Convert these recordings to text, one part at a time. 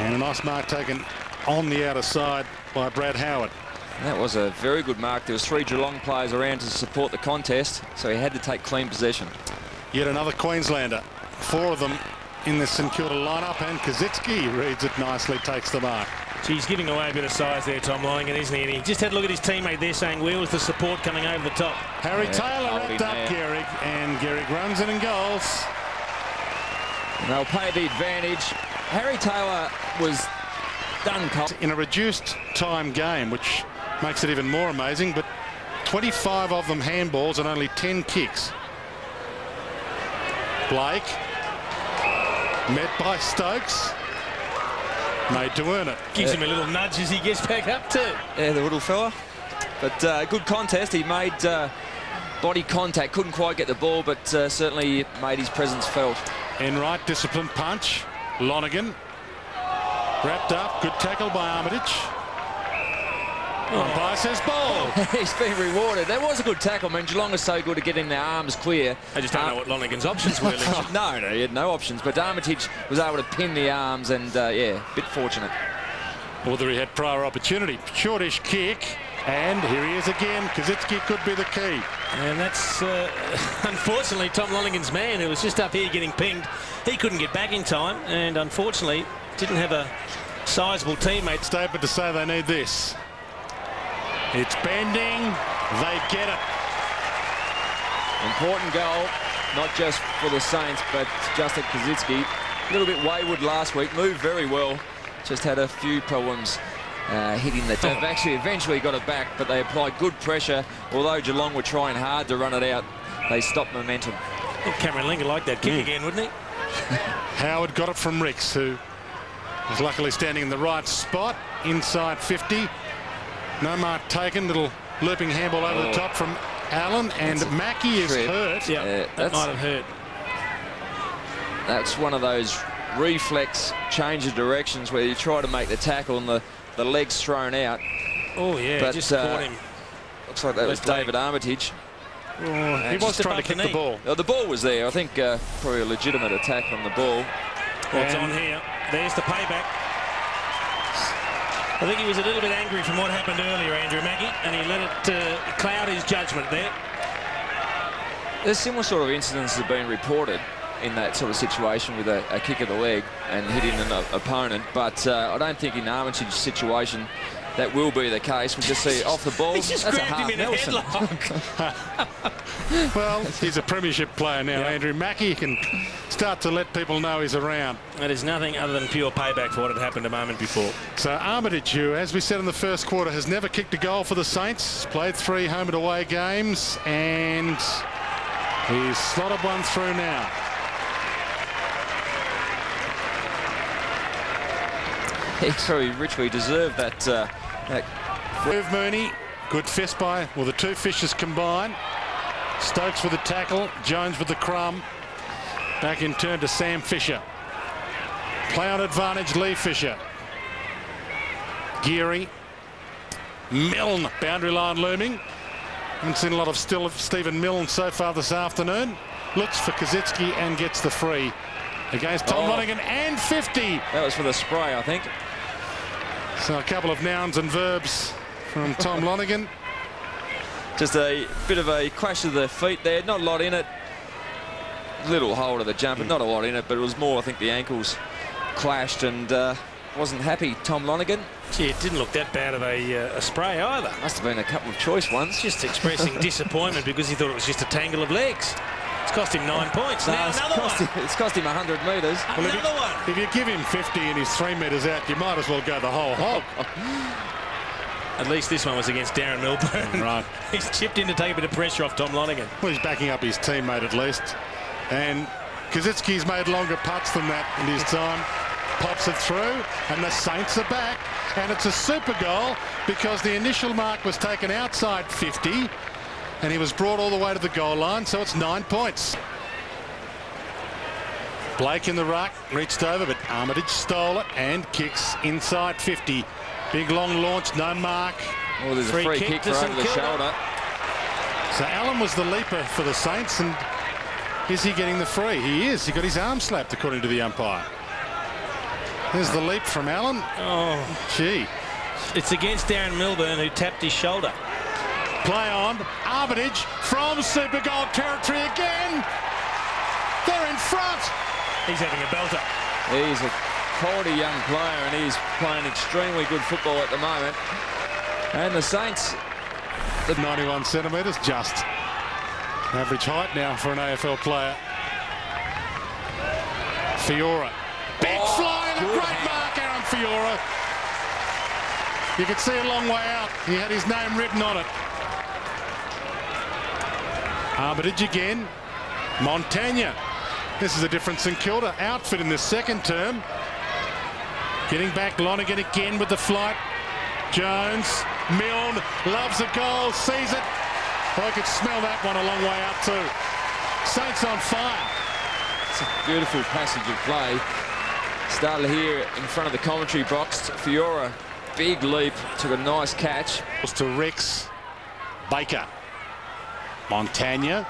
And a nice mark taken on the outer side by Brad Howard. That was a very good mark. There was 3 Geelong players around to support the contest, so he had to take clean possession. Yet another Queenslander. 4 of them in the St Kilda lineup, and Kazitsky reads it nicely, takes the mark. He's giving away a bit of size there, Tom Lonergan, isn't he? And he just had a look at his teammate there saying, where was the support coming over the top? Harry Taylor wrapped up Gehrig, and Gehrig runs it and goals. And they'll pay the advantage. Harry Taylor was done cold. In a reduced time game, which makes it even more amazing, but 25 of them handballs and only 10 kicks. Blake, met by Stokes, made to earn it. Gives him a little nudge as he gets back up too. Yeah, the little fella. But good contest. He made body contact. Couldn't quite get the ball, but certainly made his presence felt. Enright, disciplined punch. Lonergan, wrapped up. Good tackle by Armitage. Umpire says ball. He's been rewarded. That was a good tackle. I mean, Geelong is so good at getting their arms clear. I just don't know what Lonergan's options were. No, he had no options. But Armitage was able to pin the arms and, yeah, a bit fortunate. Whether he had prior opportunity. Shortish kick. And here he is again. Kazitsky could be the key. And that's, unfortunately, Tom Lonergan's man, who was just up here getting pinged. He couldn't get back in time and, unfortunately, didn't have a sizable teammate. Statement to say they need this. It's bending. They get it. Important goal, not just for the Saints, but Justin Kazitsky. A little bit wayward last week. Moved very well. Just had a few problems hitting the top. Actually, eventually got it back, but they applied good pressure. Although Geelong were trying hard to run it out, they stopped momentum. I think Cameron Linger liked that kick again, wouldn't he? Howard got it from Ricks, who was luckily standing in the right spot, inside 50. No mark taken. Little looping handball over the top from Allen, and Mackie is hurt. Yeah, that might have hurt. That's one of those reflex change of directions where you try to make the tackle and the legs thrown out. Oh, yeah, but, just caught him. Looks like that was David Armitage. Oh, he was trying to kick the ball. Oh, the ball was there. I think probably a legitimate attack on the ball. What's on here? There's the payback. I think he was a little bit angry from what happened earlier, Andrew Mackie, and he let it cloud his judgment there. There's similar sort of incidents that have been reported in that sort of situation with a kick of the leg and hitting an opponent, but I don't think in Armitage's situation that will be the case. We just see off the ball. He just that's grabbed him in a headlock. Well, he's a premiership player now, Andrew Mackie. He can start to let people know he's around. That is nothing other than pure payback for what had happened a moment before. So Armitage, who, as we said in the first quarter, has never kicked a goal for the Saints, played 3 home and away games, and he's slotted one through now. He sorry, richly deserved that. Move Mooney, good fist by, well, the two Fishers combined. Stokes with the tackle, Jones with the crumb. Back in turn to Sam Fisher. Play on advantage, Lee Fisher. Geary. Milne, boundary line looming. Haven't seen a lot of still of Stephen Milne so far this afternoon. Looks for Kazitsky and gets the free against Tom Lonergan, and 50. That was for the spray, I think. So a couple of nouns and verbs from Tom Lonergan. Just a bit of a crash of the feet there. Not a lot in it. Little hold of the jumper, not a lot in it, but it was more, I think, the ankles clashed and wasn't happy, Tom Lonergan. Gee, it didn't look that bad of a spray either. Must have been a couple of choice ones. Just expressing disappointment because he thought it was just a tangle of legs. It's cost him 9 points. Now another one. It's cost him 100 metres. Another one. If you give him 50 and he's 3 metres out, you might as well go the whole hog. At least this one was against Darren Milburn. Right. He's chipped in to take a bit of pressure off Tom Lonergan. Well, he's backing up his teammate at least. And Kazitsky's made longer putts than that in his time. Pops it through, and the Saints are back. And it's a super goal because the initial mark was taken outside 50. And he was brought all the way to the goal line, so it's 9 points. Blake in the ruck, reached over, but Armitage stole it and kicks inside 50. Big long launch, no mark. Oh, there's a free kick for over the shoulder. So Allen was the leaper for the Saints, and is he getting the free? He is. He got his arm slapped, according to the umpire. There's the leap from Allen. Oh, Gee. it's against Darren Milburn, who tapped his shoulder. Play on. Armitage from Super Goal territory again. They're in front. He's having a belter. He's a quality young player and he's playing extremely good football at the moment. And the Saints... 91 centimetres, just average height now for an AFL player. Fiora. Big fly and a great mark, Aaron Fiora. You could see a long way out. He had his name written on it. Armitage again. Montagna. This is a different St Kilda outfit in this second term. Getting back Lonergan again with the flight. Jones. Milne loves a goal, sees it. Oh, I could smell that one a long way out too. Saints on fire. It's a beautiful passage of play. Started here in front of the commentary box. Fiora, big leap, took a nice catch. To Rex. Baker. Montagna.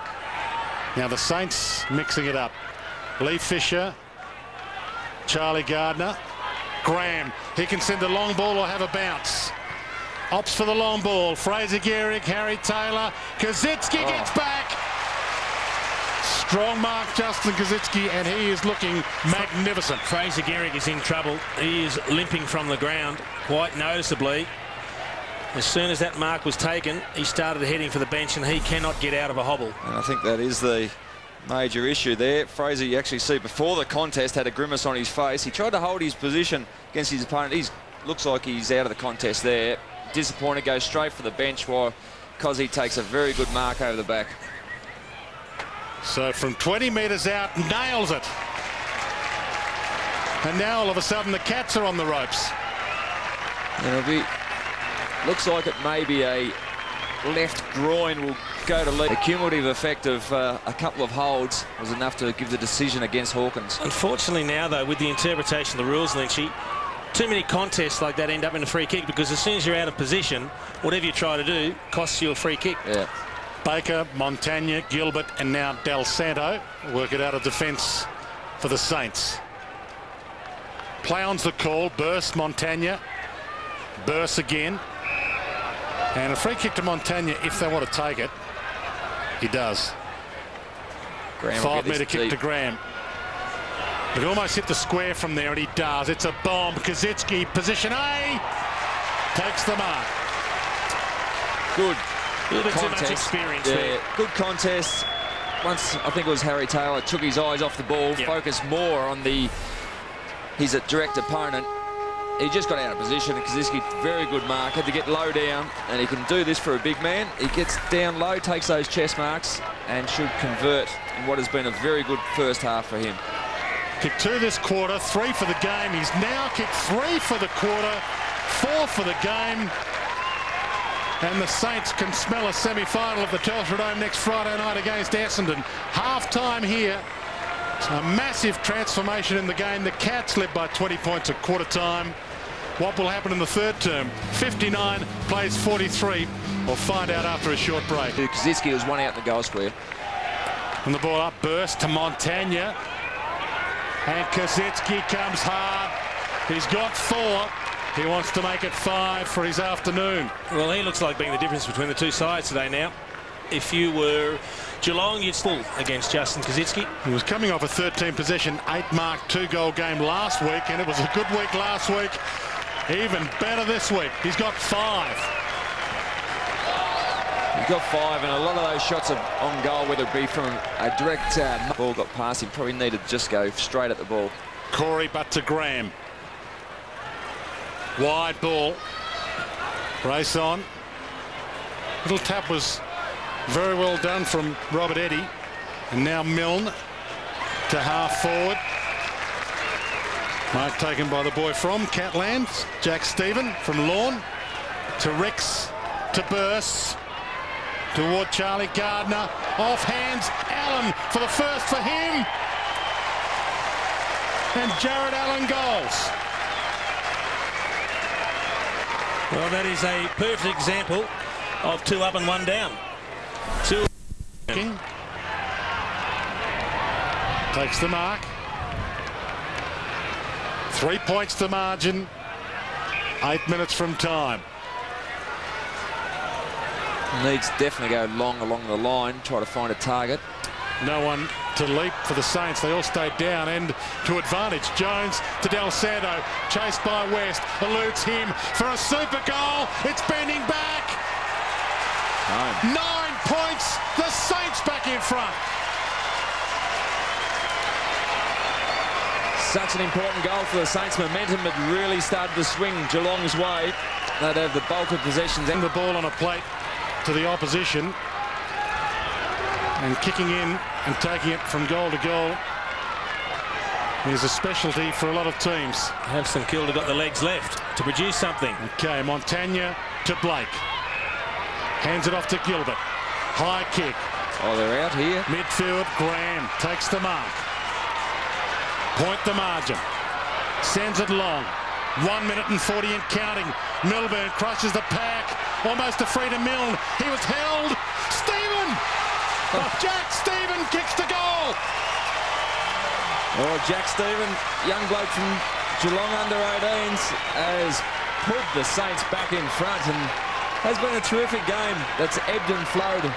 Now the Saints mixing it up. Lee Fisher. Charlie Gardner. Graham. He can send a long ball or have a bounce. Opts for the long ball. Fraser Gehrig, Harry Taylor. Kaczynski gets back. Strong mark, Justin Kaczynski, and he is looking magnificent. Fraser Gehrig is in trouble. He is limping from the ground quite noticeably. As soon as that mark was taken, he started heading for the bench and he cannot get out of a hobble. And I think that is the major issue there. Fraser, you actually see before the contest, had a grimace on his face. He tried to hold his position against his opponent. He looks like he's out of the contest there. Disappointed, goes straight for the bench while Cozzy takes a very good mark over the back. So from 20 metres out, nails it. And now all of a sudden the Cats are on the ropes. It'll be, looks like it may be a left groin will go to lead. The cumulative effect of a couple of holds was enough to give the decision against Hawkins. Unfortunately now, though, with the interpretation of the rules, Lynchy, too many contests like that end up in a free kick, because as soon as you're out of position, whatever you try to do costs you a free kick. Yeah. Baker, Montagna, Gilbert, and now Del Santo work it out of defence for the Saints. Play on's the call. Burst, Montagna. Burst again. And a free kick to Montagna if they want to take it. He does. 5 metre kick to Graham. It almost hit the square from there, and he does. It's a bomb. Kaczynski, position A. Takes the mark. Good. A little bit too much experience there. Good contest. Once, I think it was Harry Taylor, took his eyes off the ball, focused more on his direct opponent. He just got out of position. Kaczynski, very good mark, had to get low down, and he can do this for a big man. He gets down low, takes those chest marks, and should convert in what has been a very good first half for him. Kick 2 this quarter, 3 for the game. He's now kicked 3 for the quarter, 4 for the game. And the Saints can smell a semi-final of the Telstra Dome next Friday night against Essendon. Half-time here. A massive transformation in the game. The Cats led by 20 points at quarter-time. What will happen in the third term? 59 plays 43. We'll find out after a short break. Kaczynski was one out in the goal square. And the ball up, burst to Montagna. And Kaczynski comes hard. He's got 4. He wants to make it 5 for his afternoon. Well, he looks like being the difference between the two sides today now. If you were Geelong, you'd still against Justin Kaczynski. He was coming off a 13 possession, 8-mark, 2-goal game last week, and it was a good week last week. Even better this week. He's got 5. He's got 5, and a lot of those shots are on goal, whether it be from a direct ball got past him, probably needed to just go straight at the ball. Corey, but to Graham. Wide ball. Race on. Little tap was very well done from Robert Eddy. And now Milne to half forward. Mark taken by the boy from Catland, Jack Stephen from Lawn. To Rex, to Burst. Toward Charlie Gardner. Off hands, Allen for the first for him. And Jared Allen goals. Well, that is a perfect example of 2 up and 1 down. 2. Takes the mark. 3 points to margin. 8 minutes from time. Needs definitely go long along the line, try to find a target. No one to leap for the Saints. They all stayed down and to advantage. Jones to Del Santo, chased by West, eludes him for a super goal. It's bending back. 9 points. The Saints back in front. Such an important goal for the Saints. Momentum had really started to swing Geelong's way. They'd have the bulk of possessions. And the ball on a plate to the opposition. And kicking in and taking it from goal to goal is a specialty for a lot of teams. Have St Kilda got the legs left to produce something? Okay, Montagna to Blake. Hands it off to Gilbert. High kick. Oh, they're out here. Midfield, Graham takes the mark. Point the margin. Sends it long. 1 minute and 40 and counting. Milburn crushes the pack. Almost to free to Milne. He was held. Stephen! Oh, Jack Stephen kicks the goal. Oh, Jack Stephen, young bloke from Geelong under-18s, has put the Saints back in front and has been a terrific game that's ebbed and flowed